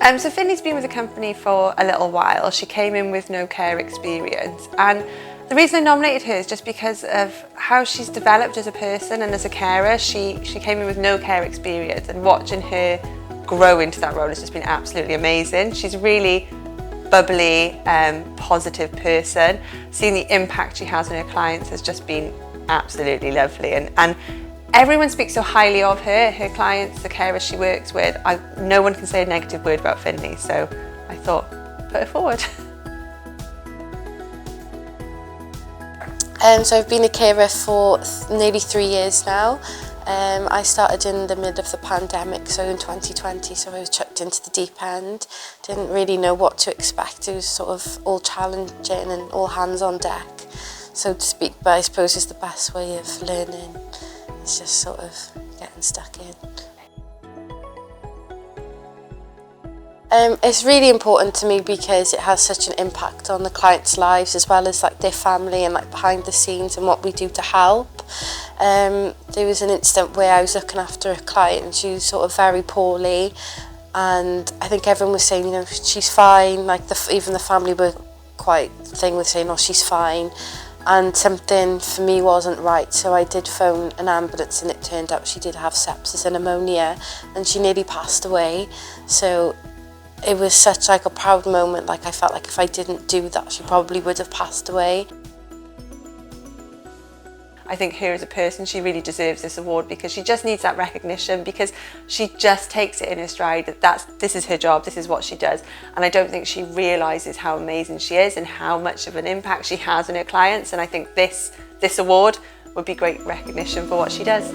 So Finlay's been with the company for a little while. She came in with no care experience, and the reason I nominated her is just because of how she's developed as a person and as a carer. She came in with no care experience, and watching her grow into that role has just been absolutely amazing. She's a really bubbly, positive person. Seeing the impact she has on her clients has just been absolutely lovely, and everyone speaks so highly of her, her clients, the carers she works with. No one can say a negative word about Finlay, so I thought, put her forward. So I've been a carer for nearly 3 years now. I started in the middle of the pandemic, so in 2020, so I was chucked into the deep end. Didn't really know what to expect. It was sort of all challenging and all hands on deck, so to speak, but I suppose it's the best way of learning. It's just sort of getting stuck in. It's really important to me because it has such an impact on the clients' lives, as well as like their family and like behind the scenes and what we do to help. There was an incident where I was looking after a client and she was sort of very poorly, and I think everyone was saying, you know, she's fine. Like even the family were quite with saying, oh, she's fine. And something for me wasn't right, so I did phone an ambulance, and it turned out she did have sepsis and pneumonia, and she nearly passed away. So it was such like a proud moment. Like I felt like if I didn't do that, she probably would have passed away. I think her as a person, she really deserves this award because she just needs that recognition, because she just takes it in her stride that this is her job, this is what she does. And I don't think she realises how amazing she is and how much of an impact she has on her clients. And I think this award would be great recognition for what she does.